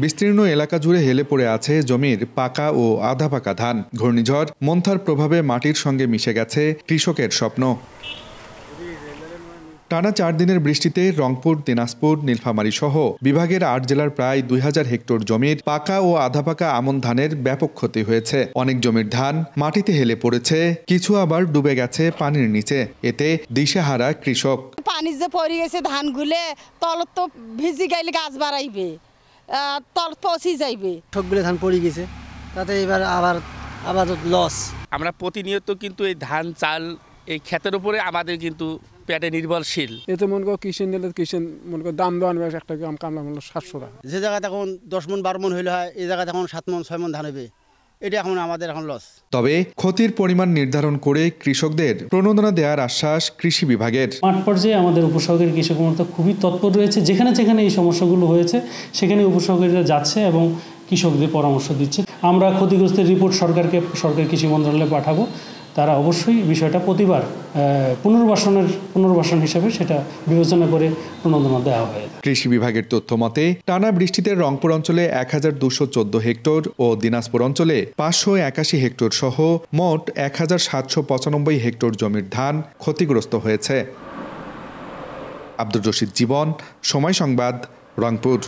বিস্তীর্ণ এলাকা জুড়ে হেলে পড়ে আছে জমির পাকা ও আধা পাকা ধান। ঘূর্ণিঝড় মন্থার প্রভাবে মাটির সঙ্গে মিশে গেছে কৃষকের স্বপ্ন। টানা 4 দিনের বৃষ্টিতে রংপুর, দিনাজপুর, নীলফামারী সহ বিভাগের 8 জেলার প্রায় 2000 হেক্টর জমির পাকা ও আধা পাকা আমন ধানের ব্যাপক ক্ষতি হয়েছে। অনেক জমির ধান মাটিতে হেলে পড়েছে, কিছু আবার ডুবে গেছে পানির নিচে। এতে দিশেহারা কৃষক। পানি যে পড়ে গেছে ধানগুলো তল তো ভিজি গেলে গাছ বাড়াইবে, তল পচি যাইবে। সবগুলো ধান পড়ে গেছে, তাতে এবার আবার লস। আমরা প্রতিনিয়ত কিন্তু এই ধান চাল এই ক্ষেতের উপরে আমাদের কিন্তু পেটে নির্ভরশীল। এতে মনে করো কিষেন নিলে কিষেন মনে করো দাম দেওয়া একটা কামলা মূল্য 700 টাকা। যে জায়গায় এখন 10 মণ 12 মণ হইলে হয়, এই জায়গায় এখন 7 মণ 6 মণ ধান হবে। এটা এখন আমাদের এখন লস। তবে ক্ষতির পরিমাণ নির্ধারণ করে কৃষকদের প্রণোদনা দেওয়ার আশ্বাস কৃষি বিভাগের। মাঠ পর্যায়ে আমাদের উপসহকারী কৃষক কর্মকর্তা খুবই তৎপর রয়েছে। যেখানে যেখানে এই সমস্যাগুলো হয়েছে সেখানে উপসহকারীরা যাচ্ছে এবং কৃষকদের পরামর্শ দিচ্ছে। আমরা ক্ষতিগ্রস্তের রিপোর্ট সরকারি কৃষি মন্ত্রণালয়ে পাঠাবো। তারা অবশ্যই বিষয়টা প্রতিবার পুনর্বাসন হিসেবে সেটা বিবেচনা করে প্রণোদনা দেওয়া হয়। কৃষি বিভাগের তথ্য মতে টানা বৃষ্টিতে রংপুর অঞ্চলে 1214 হেক্টর ও দিনাজপুর অঞ্চলে 581 হেক্টর সহ মোট 1795 হেক্টর জমির ধান ক্ষতিগ্রস্ত হয়েছে। আব্দুর রশিদ জীবন, সময় সংবাদ, রংপুর।